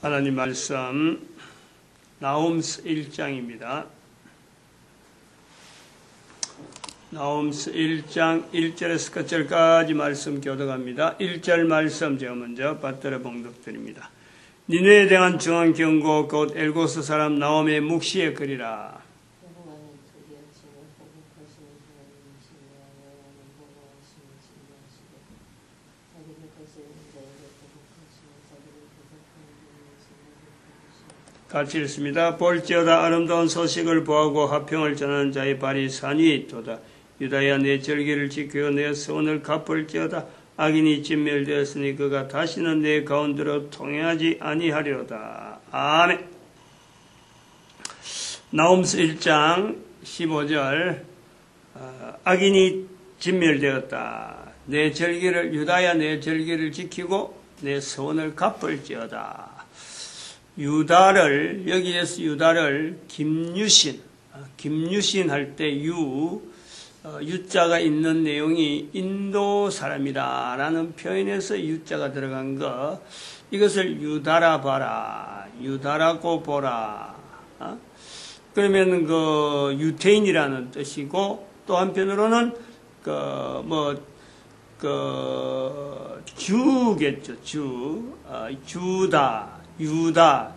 하나님 말씀 나홈스 1장입니다. 나홈스 1장 1절에서 끝절까지 말씀 교독합니다. 1절 말씀 제가 먼저 받들어 봉독드립니다. 니네에 대한 중한 경고 곧 엘고스 사람 나홈의 묵시에 그리라. 같이 읽습니다. 볼지어다 아름다운 소식을 보하고 화평을 전하는 자의 발이 산 위에 있도다. 유다야 내 절기를 지켜 내 서원을 갚을지어다. 악인이 진멸되었으니 그가 다시는 내 가운데로 통행하지 아니하리로다. 아멘. 나홈스 1장 15절 악인이 진멸되었다. 내 절기를 유다야 내 절기를 지키고 내 서원을 갚을지어다. 유다를 여기에서 유다를 김유신 할 때 유자가 있는 내용이 인도 사람이다 라는 표현에서 유자가 들어간 거, 이것을 유다라 봐라, 유다라고 보라. 그러면 그 유태인이라는 뜻이고, 또 한편으로는 주겠죠. 유다.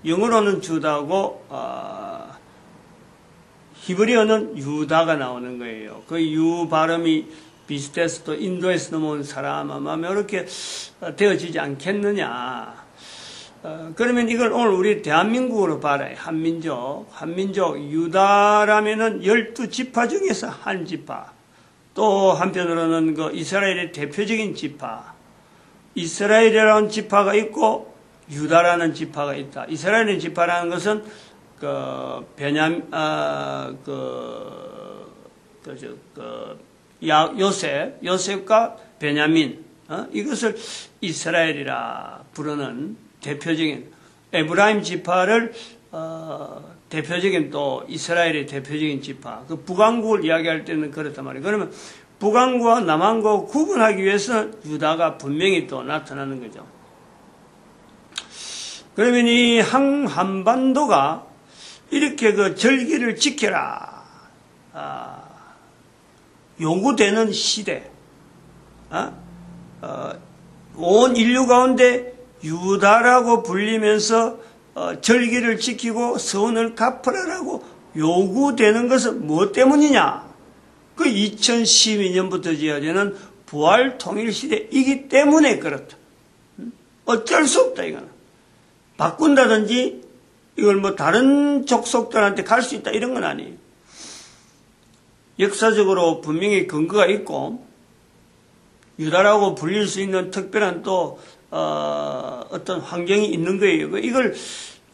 영어로는 주다고, 히브리어는 유다가 나오는 거예요. 그 유 발음이 비슷해서 또 인도에서 넘어온 사람 아마 이렇게 되어지지 않겠느냐. 그러면 이걸 오늘 우리 대한민국으로 봐라. 한민족, 유다라면은 12지파 중에서 한 지파. 또 한편으로는 그 이스라엘의 대표적인 지파. 이스라엘이라는 지파가 있고 유다라는 지파가 있다. 이스라엘의 지파라는 것은 요셉과 베냐민, 이것을 이스라엘이라 부르는 대표적인 에브라임 지파를 대표적인 또 이스라엘의 대표적인 지파. 그 북왕국을 이야기할 때는 그렇단 말이에요. 그러면 북왕국과 남왕국을 구분하기 위해서 유다가 분명히 또 나타나는 거죠. 그러면 이 한반도가 이렇게 그 절기를 지켜라 요구되는 시대, 온 인류 가운데 유다라고 불리면서 절기를 지키고 서원을 갚으라라고 요구되는 것은 무엇 때문이냐? 그 2012년부터 지어지는 부활 통일 시대이기 때문에 그렇다. 어쩔 수 없다, 이거는. 바꾼다든지, 이걸 뭐 다른 족속들한테 갈 수 있다, 이런 건 아니에요. 역사적으로 분명히 근거가 있고, 유다라고 불릴 수 있는 특별한 또, 어떤 환경이 있는 거예요. 이걸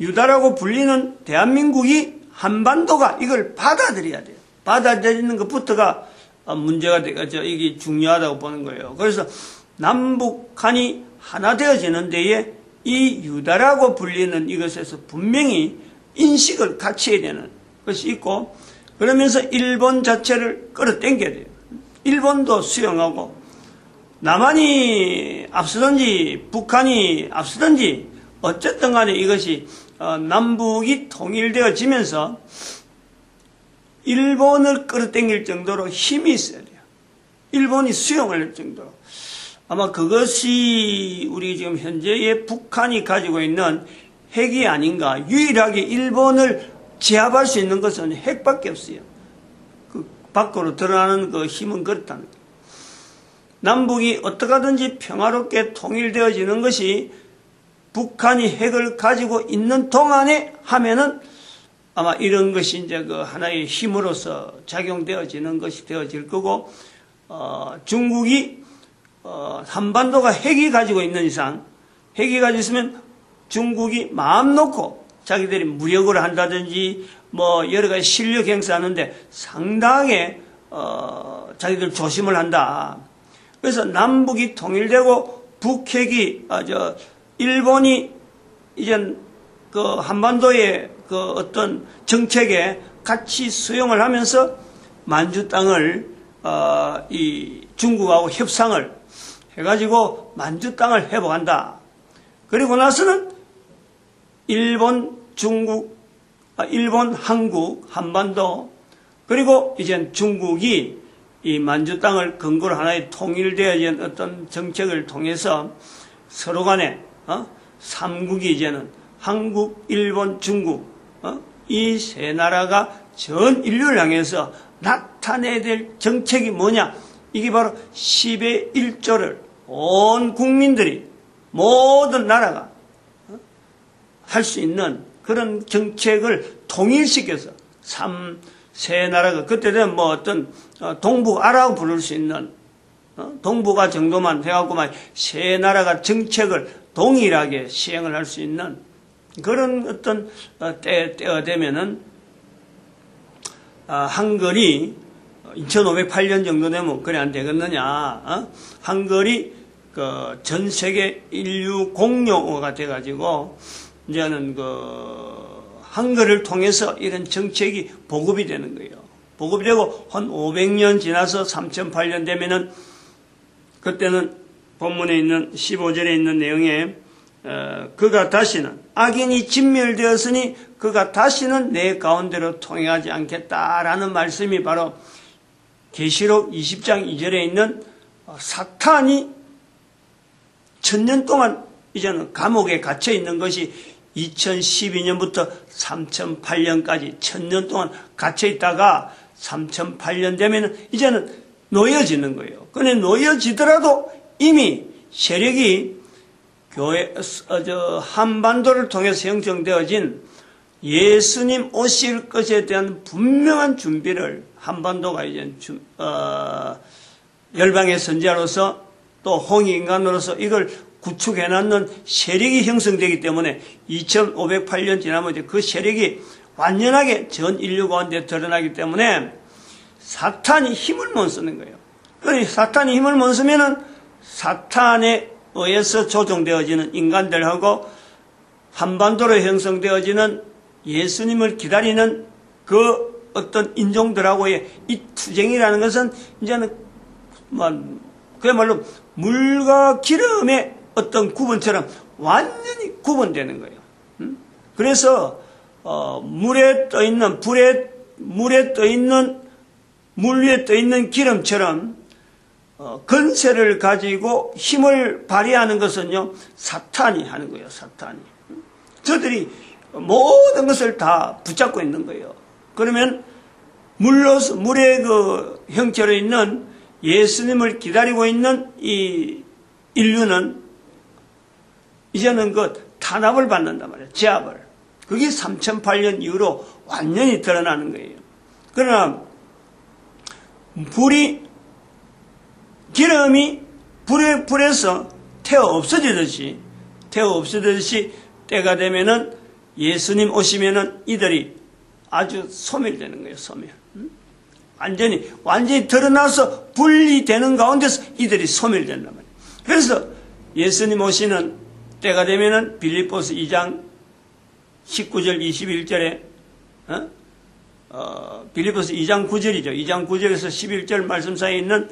유다라고 불리는 대한민국이, 한반도가 이걸 받아들여야 돼요. 받아들이는 것부터가 문제가 되죠. 이게 중요하다고 보는 거예요. 그래서 남북한이 하나 되어지는 데에 이 유다라고 불리는 이것에서 분명히 인식을 같이 해야 되는 것이 있고, 그러면서 일본 자체를 끌어당겨야 돼요. 일본도 수용하고, 남한이 앞서든지 북한이 앞서든지 어쨌든 간에 이것이 남북이 통일되어지면서 일본을 끌어당길 정도로 힘이 있어야 돼요. 일본이 수용을 할 정도로. 아마 그것이 우리 지금 현재의 북한이 가지고 있는 핵이 아닌가. 유일하게 일본을 제압할 수 있는 것은 핵밖에 없어요. 그 밖으로 드러나는 그 힘은 그렇다는 거예요. 남북이 어떻게 하든지 평화롭게 통일되어지는 것이 북한이 핵을 가지고 있는 동안에 하면은 아마 이런 것이 이제 그 하나의 힘으로서 작용되어지는 것이 되어질 거고, 중국이, 한반도가 핵이 가지고 있는 이상, 핵이 가지고 있으면 중국이 마음 놓고 자기들이 무력을 한다든지, 뭐 여러 가지 실력 행사하는데 상당하게, 자기들 조심을 한다. 그래서 남북이 통일되고 북핵이, 일본이 이제 그 한반도의 그 어떤 정책에 같이 수용을 하면서 만주 땅을 이 중국하고 협상을 해가지고 만주 땅을 회복한다. 그리고 나서는 일본, 중국, 일본, 한국, 한반도, 그리고 이젠 중국이 이 만주 땅을 근거로 하나의 통일되어진 어떤 정책을 통해서 서로 간에 삼국이 이제는 한국, 일본, 중국 이 세 나라가 전 인류를 향해서 나타내야 될 정책이 뭐냐? 이게 바로 10의 1조를 온 국민들이 모든 나라가 할 수 있는 그런 정책을 통일시켜서 세 나라가 그때 되면 뭐 어떤 동북아라고 부를 수 있는 동북아 정도만 해갖고만 세 나라가 정책을 동일하게 시행을 할 수 있는 그런 어떤 때가 되면은 한글이 2508년 정도 되면 그래 안 되겠느냐? 한글이 그 전 세계 인류 공용어가 돼가지고 이제는 한글을 통해서 이런 정책이 보급이 되는 거예요. 보급이 되고 한 500년 지나서 3008년 되면은 그때는 본문에 있는 15절에 있는 내용에 그가 다시는 악인이 진멸되었으니 그가 다시는 내 가운데로 통행하지 않겠다라는 말씀이 바로 계시록 20장 2절에 있는 사탄이 1000년 동안 이제는 감옥에 갇혀 있는 것이 2012년부터 3008년까지 1000년 동안 갇혀 있다가 3008년 되면 이제는 놓여지는 거예요. 그런데 놓여지더라도 이미 세력이 한반도를 통해서 형성되어진 예수님 오실 것에 대한 분명한 준비를 한반도가 이제 열방의 선지자로서 또 홍익인간으로서 이걸 구축해놨는 세력이 형성되기 때문에 2508년 지나면 이제 그 세력이 완전하게 전 인류 가운데 드러나기 때문에 사탄이 힘을 못 쓰는 거예요. 그러니 사탄이 힘을 못 쓰면은 사탄에 의해서 조종되어지는 인간들하고 한반도로 형성되어지는 예수님을 기다리는 그 어떤 인종들하고의 이 투쟁이라는 것은 이제는 그야말로 물과 기름의 어떤 구분처럼 완전히 구분되는 거예요. 그래서 물에 떠 있는 물에 떠 있는 물 위에 떠 있는 기름처럼 건세를 가지고 힘을 발휘하는 것은요 사탄이 하는 거예요. 사탄이. 저들이 모든 것을 다 붙잡고 있는 거예요. 그러면 물의 그 형체로 있는 예수님을 기다리고 있는 이 인류는 이제는 그 탄압을 받는단 말이에요. 제압을. 그게 3008년 이후로 완전히 드러나는 거예요. 그러나 기름이 불에서 태워 없어지듯이 때가 되면은 예수님 오시면은 이들이 아주 소멸되는 거예요. 소멸. 완전히 드러나서 분리되는 가운데서 이들이 소멸된단 말이에요. 그래서 예수님 오시는 때가 되면은 빌립보서 2장 19절 21절에 빌립보서 2장 9절이죠. 2장 9절에서 11절 말씀 사이에 있는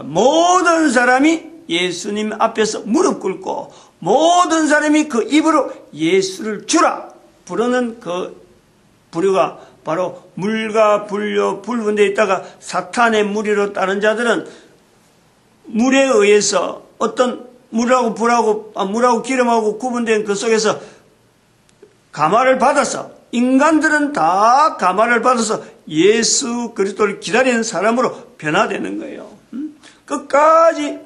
모든 사람이 예수님 앞에서 무릎 꿇고 모든 사람이 그 입으로 예수를 주라 부르는 그 부류가 바로 물과 불로 불분되어 있다가 사탄의 무리로 따른 자들은 물에 의해서 어떤 물하고 기름하고 구분된 그 속에서 감화를 받아서 인간들은 다 감화를 받아서 예수 그리스도를 기다리는 사람으로 변화되는 거예요. 끝까지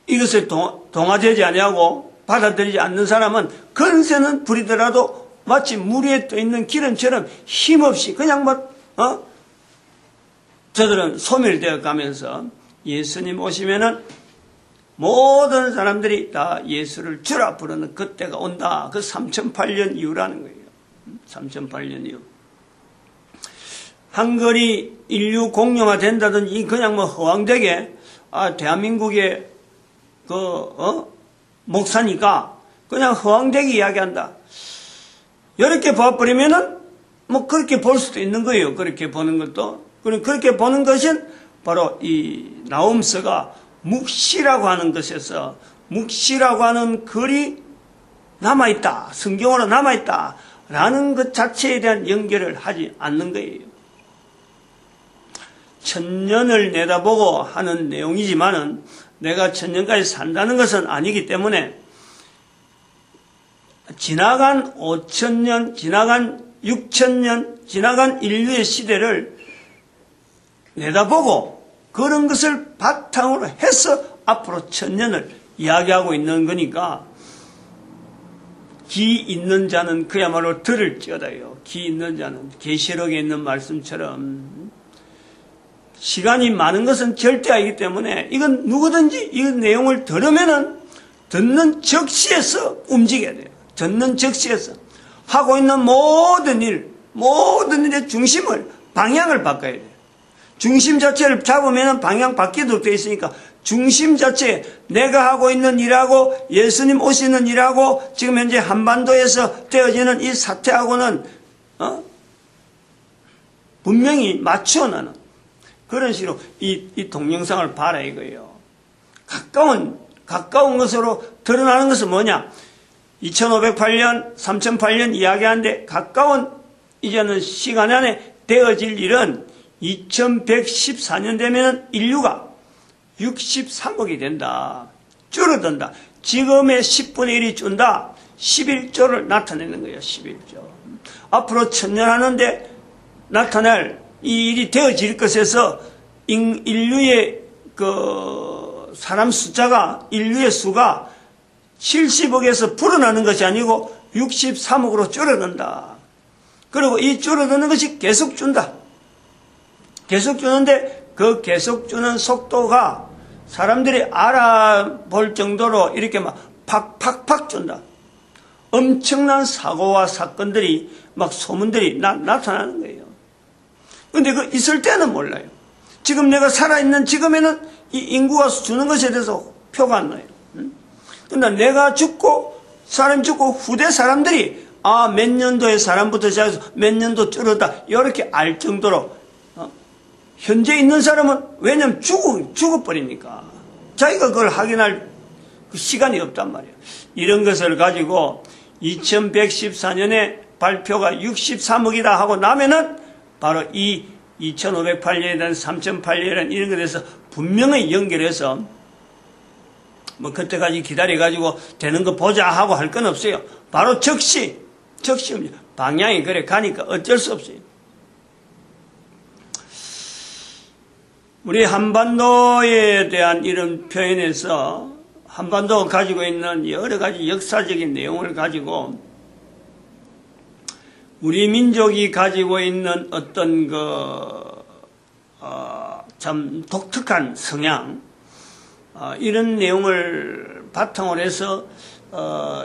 이것을 동화되지 아니하고 받아들이지 않는 사람은 건세는 부리더라도 마치 물 위에 떠 있는 기름처럼 힘없이 그냥 저들은 소멸되어 가면서 예수님 오시면은 모든 사람들이 다 예수를 주라 부르는 그때가 온다. 그 3008년 이후라는 거예요. 3008년 이후. 한글이 인류 공용화 된다든지 그냥 허황되게 대한민국의 목사니까 그냥 허황되게 이야기한다. 이렇게 봐버리면은 그렇게 볼 수도 있는 거예요. 그렇게 보는 것도. 그렇게 보는 것은 바로 이 나훔서가 묵시라고 하는 것에서 묵시라고 하는 글이 남아있다, 성경으로 남아있다 라는 것 자체에 대한 연결을 하지 않는 거예요. 천년을 내다보고 하는 내용이지만은 내가 천년까지 산다는 것은 아니기 때문에 지나간 5천년, 지나간 6천년, 지나간 인류의 시대를 내다보고 그런 것을 바탕으로 해서 앞으로 천년을 이야기하고 있는 거니까 기 있는 자는 그야말로 들을지어다요. 기 있는 자는 계시록에 있는 말씀처럼 시간이 많은 것은 절대 아니기 때문에 이건 누구든지 이 내용을 들으면은 듣는 적시에서 움직여야 돼요. 듣는 적시에서 하고 있는 모든 일의 중심을 방향을 바꿔야 돼요. 중심 자체를 잡으면 방향 바뀌도록 되어 있으니까 중심 자체 내가 하고 있는 일하고 예수님 오시는 일하고 지금 현재 한반도에서 되어지는 이 사태하고는 분명히 맞춰 나는 그런 식으로 이 동영상을 봐라 이거예요. 가까운 것으로 드러나는 것은 뭐냐? 2508년, 3008년 이야기하는데 가까운 이제는 시간 안에 되어질 일은 2114년 되면 인류가 63억이 된다. 줄어든다. 지금의 10분의 1이 준다. 11조를 나타내는 거예요. 11조. 앞으로 천년 하는데 나타날 이 일이 되어질 것에서 인류의 사람 숫자가 인류의 수가 70억에서 불어나는 것이 아니고 63억으로 줄어든다. 그리고 이 줄어드는 것이 계속 준다. 계속 주는데 그 계속 주는 속도가 사람들이 알아볼 정도로 이렇게 막 팍팍팍 준다. 엄청난 사고와 사건들이 막 소문들이 나타나는 거예요. 근데 그 있을 때는 몰라요. 지금 내가 살아있는 지금에는 이 인구가 주는 것에 대해서 표가 안 나요. 근데 내가 죽고 사람이 죽고 후대 사람들이 몇 년도의 사람부터 시작해서 몇 년도 줄었다 이렇게 알 정도로 현재 있는 사람은 왜냐면 죽어버리니까 자기가 그걸 확인할 그 시간이 없단 말이에요. 이런 것을 가지고 2114년에 발표가 63억이다 하고 나면은 바로 이 2508년이든 3008년이든 이런 것에 대해서 분명히 연결해서 뭐 그때까지 기다려가지고 되는 거 보자 하고 할 건 없어요. 바로 적시 방향이 그래 가니까 어쩔 수 없어요. 우리 한반도에 대한 이런 표현에서 한반도가 가지고 있는 여러 가지 역사적인 내용을 가지고 우리 민족이 가지고 있는 어떤 참 독특한 성향, 이런 내용을 바탕으로 해서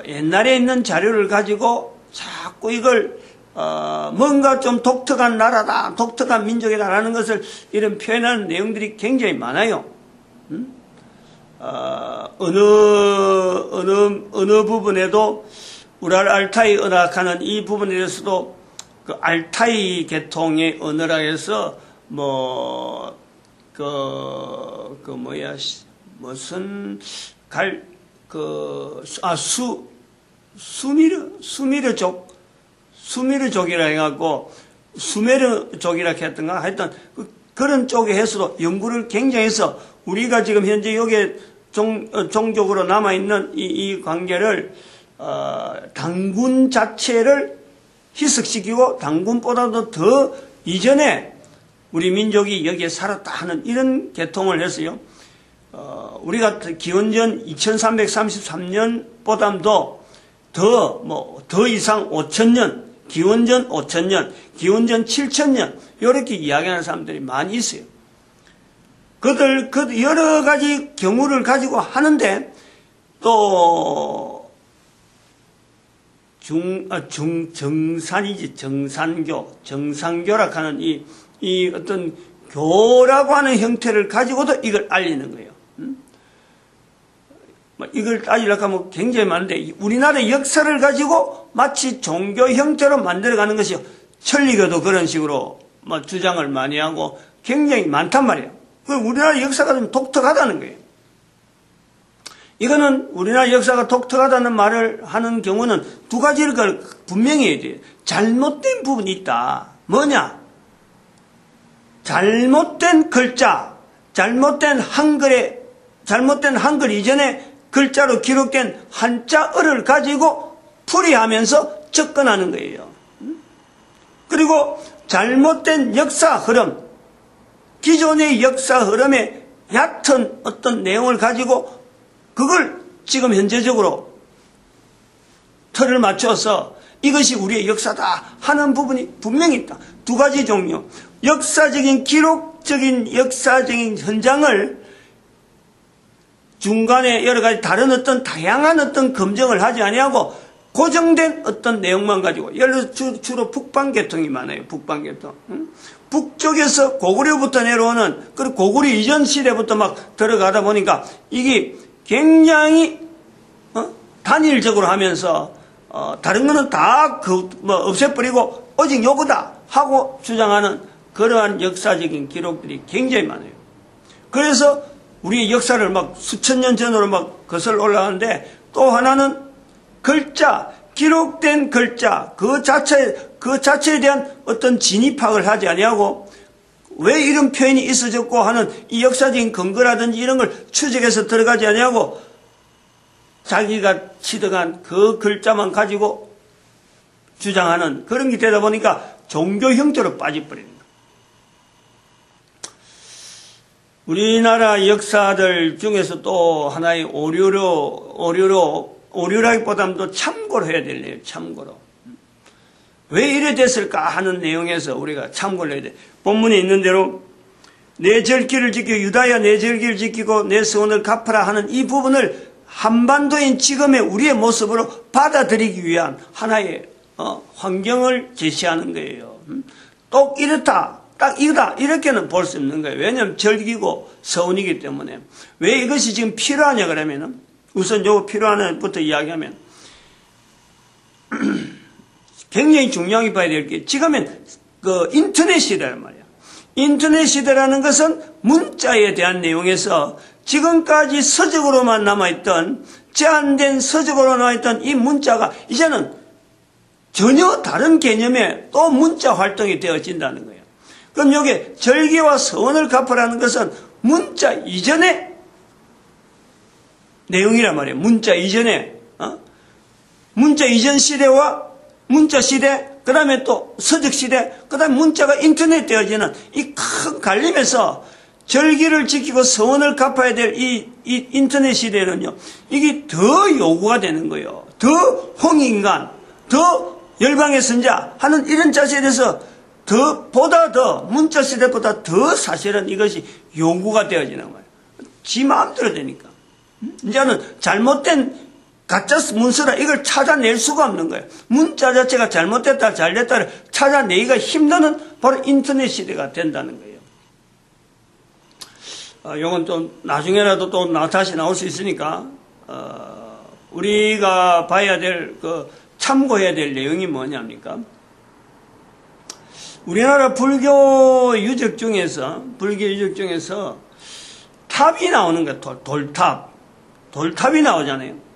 옛날에 있는 자료를 가지고 자꾸 이걸 뭔가 좀 독특한 나라다, 독특한 민족이다라는 것을 이런 표현하는 내용들이 굉장히 많아요. 어느 부분에도 우랄 알타이 언어학하는 이 부분에 대해서도 그 알타이 계통의 언어라 해서 수미르족이라 해갖고 수메르족이라 했던가 하여튼 그런 쪽에 해서도 연구를 굉장히 해서 우리가 지금 현재 여기에 종족으로 남아있는 이 관계를 당군 자체를 희석시키고 당군보다도 더 이전에 우리 민족이 여기에 살았다 하는 이런 계통을 했어요. 우리가 기원전 2333년보다도 더 이상 5000년, 기원전 5000년, 기원전 7000년, 이렇게 이야기하는 사람들이 많이 있어요. 그들, 여러 가지 경우를 가지고 하는데, 또, 정산교라 하는 이 어떤 교라고 하는 형태를 가지고도 이걸 알리는 거예요. 이걸 따지려고 하면 굉장히 많은데, 우리나라의 역사를 가지고 마치 종교 형태로 만들어가는 것이요. 천리교도 그런 식으로 주장을 많이 하고 굉장히 많단 말이에요. 우리나라 역사가 좀 독특하다는 거예요. 이거는 우리나라 역사가 독특하다는 말을 하는 경우는 두 가지를 분명히 해야 돼요. 잘못된 부분이 있다. 뭐냐? 잘못된 글자, 잘못된 한글 이전에 글자로 기록된 한자어를 가지고 풀이하면서 접근하는 거예요. 그리고 잘못된 역사 흐름, 기존의 역사 흐름에 얕은 어떤 내용을 가지고 그걸 지금 현재적으로 틀을 맞춰서 이것이 우리의 역사다 하는 부분이 분명히 있다. 두 가지 종류. 역사적인, 기록적인 역사적인 현장을 중간에 여러 가지 다른 어떤 다양한 어떤 검증을 하지 아니하고 고정된 어떤 내용만 가지고, 예를 들어 주로 북방계통이 많아요. 북방계통. 북쪽에서 고구려부터 내려오는, 그리고 고구려 이전 시대부터 막 들어가다 보니까 이게 굉장히 단일적으로 하면서 다른 거는 다 없애버리고 오직 요거다 하고 주장하는 그러한 역사적인 기록들이 굉장히 많아요. 그래서 우리의 역사를 막 수천 년 전으로 막 거슬러 올라가는데, 또 하나는 글자, 기록된 글자 그 자체에 대한 어떤 진입학을 하지 아니하고 왜 이런 표현이 있어졌고 하는 이 역사적인 근거라든지 이런 걸 추적해서 들어가지 아니하고 자기가 취득한 그 글자만 가지고 주장하는 그런 게 되다 보니까 종교 형태로 빠져버립니다. 우리나라 역사들 중에서 또 하나의 오류라기보다는 또 참고로 해야 될 내용, 참고로. 왜 이래 됐을까 하는 내용에서 우리가 참고를 해야 돼. 본문에 있는 대로 내 절기를 지키고 유다야 내 절기를 지키고 내 서원을 갚아라 하는 이 부분을 한반도인 지금의 우리의 모습으로 받아들이기 위한 하나의 환경을 제시하는 거예요. 또 이렇다. 딱 이거다 이렇게는 볼 수 없는 거예요. 왜냐하면 절기고 서운이기 때문에. 왜 이것이 지금 필요하냐 그러면은 우선 요거 필요하냐부터 이야기하면 굉장히 중요하게 봐야 될 게 지금은 그 인터넷 시대란 말이야. 인터넷 시대라는 것은 문자에 대한 내용에서 지금까지 서적으로만 남아있던 제한된 서적으로 남아있던 이 문자가 이제는 전혀 다른 개념의 또 문자 활동이 되어진다는 거예요. 그럼 여기 절기와 서원을 갚으라는 것은 문자 이전의 내용이란 말이에요. 문자 이전에 문자 이전 시대와 문자 시대, 그 다음에 또 서적 시대, 그 다음에 문자가 인터넷 되어지는 이 큰 갈림에서 절기를 지키고 서원을 갚아야 될 이 인터넷 시대는요, 이게 더 요구가 되는 거예요. 더 홍익인간, 더 열방의 선자 하는 이런 자세에 대해서 보다 더 문자 시대보다 더 사실은 이것이 요구가 되어지는 거예요. 지 마음대로 되니까. 이제는 잘못된 가짜 문서라 이걸 찾아낼 수가 없는 거예요. 문자 자체가 잘못됐다 잘됐다를 찾아내기가 힘드는 바로 인터넷 시대가 된다는 거예요. 이건 또 나중에라도 또 다시 나올 수 있으니까 우리가 봐야 될 참고해야 될 내용이 뭐냐입니까? 우리나라 불교 유적 중에서 탑이 나오는 거예요. 돌탑이 나오잖아요.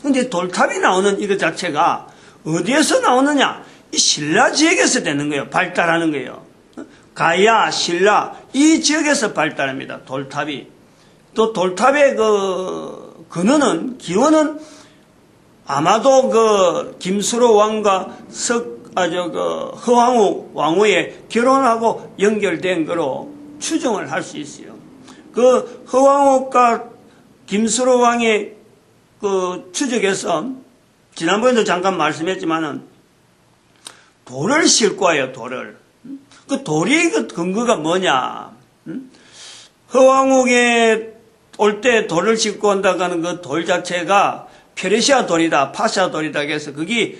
근데 돌탑이 나오는 이거 자체가 어디에서 나오느냐? 이 신라 지역에서 되는 거예요. 발달하는 거예요. 가야, 신라 이 지역에서 발달합니다. 돌탑이. 또 돌탑의 근원은 기원은 아마도 김수로 왕과 허황우 왕후의 결혼하고 연결된 거로 추정을 할 수 있어요. 그 허황우과 김수로 왕의 추적에서 지난번에도 잠깐 말씀했지만은 돌을 싣고 와요. 돌을. 그 돌이 그 근거가 뭐냐? 허황욱에 올 때 돌을 싣고 온다고 하는 그 돌 자체가 페르시아 돌이다, 파샤 돌이다 해서 그게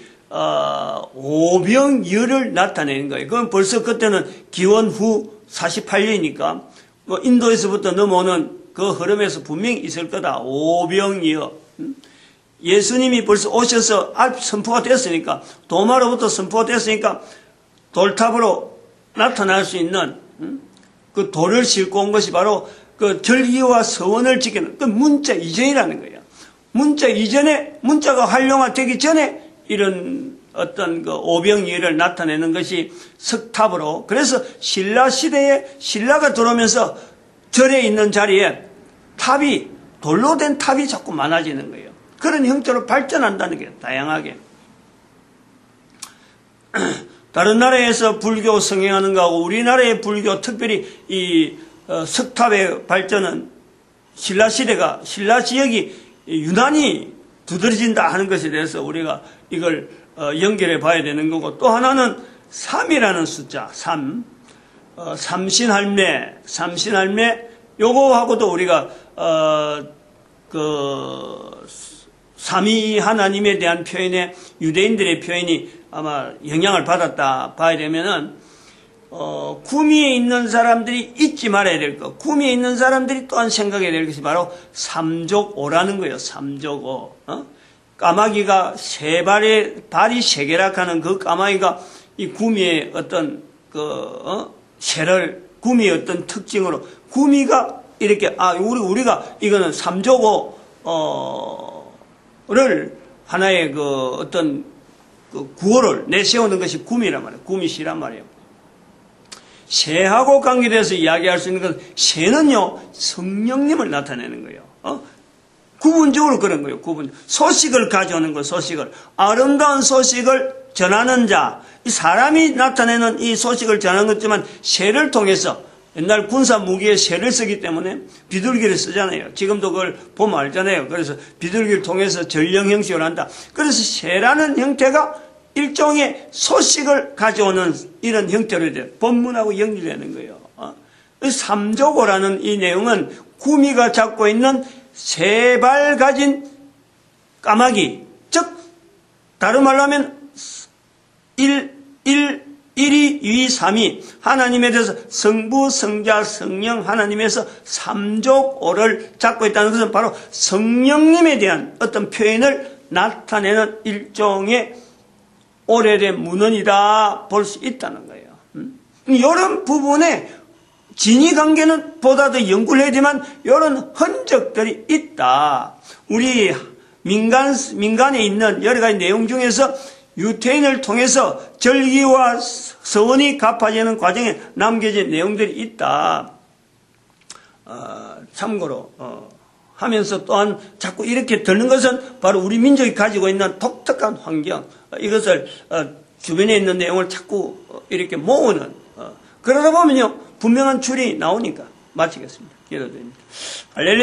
오병이어를 나타내는 거예요. 그건 벌써 그때는 기원 후 48년이니까 인도에서부터 넘어오는 그 흐름에서 분명히 있을 거다. 오병이어. 예수님이 벌써 오셔서 선포가 됐으니까, 도마로부터 선포가 됐으니까 돌탑으로 나타날 수 있는 그 돌을 싣고 온 것이 바로 그 절기와 서원을 지키는 그 문자 이전이라는 거예요. 문자 이전에, 문자가 활용화되기 전에 이런 어떤 그 오병이어를 나타내는 것이 석탑으로, 그래서 신라 시대에 신라가 들어오면서 절에 있는 자리에 탑이, 돌로 된 탑이 자꾸 많아지는 거예요. 그런 형태로 발전한다는 게 다양하게. 다른 나라에서 불교 성행하는 거하고 우리나라의 불교, 특별히 이 석탑의 발전은 신라 시대가, 신라 지역이 유난히 두드러진다 하는 것에 대해서 우리가 이걸 연결해 봐야 되는 거고, 또 하나는 3이라는 숫자, 3. 삼신할매, 요거하고도 우리가 삼위 하나님에 대한 표현에 유대인들의 표현이 아마 영향을 받았다 봐야 되면은, 구미에 있는 사람들이 잊지 말아야 될 것, 구미에 있는 사람들이 또한 생각해야 될 것이 바로 삼족오라는 거예요. 삼족오. 까마귀가 발이 세 개락하는 그 까마귀가 이 구미의 어떤 새를, 구미의 어떤 특징으로, 구미가 이렇게, 우리가 이거는 삼족오를 하나의 어떤 구호를 내세우는 것이 구미란 말이에요. 구미시란 말이에요. 새하고 관계돼서 이야기할 수 있는 것은, 새는요, 성령님을 나타내는 거예요. 구분적으로 그런 거예요. 소식을 가져오는 거예요. 소식을. 아름다운 소식을 전하는 자. 이 사람이 나타내는 이 소식을 전하는 거지만, 새를 통해서, 옛날 군사 무기에 새를 쓰기 때문에 비둘기를 쓰잖아요. 지금도 그걸 보면 알잖아요. 그래서 비둘기를 통해서 전령 형식을 한다. 그래서 새라는 형태가 일종의 소식을 가져오는 이런 형태로 돼요. 법문하고 연결되는 거예요. 삼조고라는 이 내용은 구미가 잡고 있는 세 발 가진 까마귀, 즉 다른 말로 하면 일이 위삼이, 하나님에 대해서 성부, 성자, 성령, 하나님에서 삼족오를 잡고 있다는 것은 바로 성령님에 대한 어떤 표현을 나타내는 일종의 오래된 문헌이다 볼 수 있다는 거예요. 이런 부분에 진위관계는 보다 더 연구를 해야 되지만 이런 흔적들이 있다. 우리 민간에 있는 여러 가지 내용 중에서 유태인을 통해서 절기와 서원이 갚아지는 과정에 남겨진 내용들이 있다. 참고로 하면서 또한 자꾸 이렇게 듣는 것은 바로 우리 민족이 가지고 있는 독특한 환경, 이것을 주변에 있는 내용을 자꾸 이렇게 모으는, 그러다 보면요 분명한 줄이 나오니까 마치겠습니다. 기도드립니다. 할렐루야.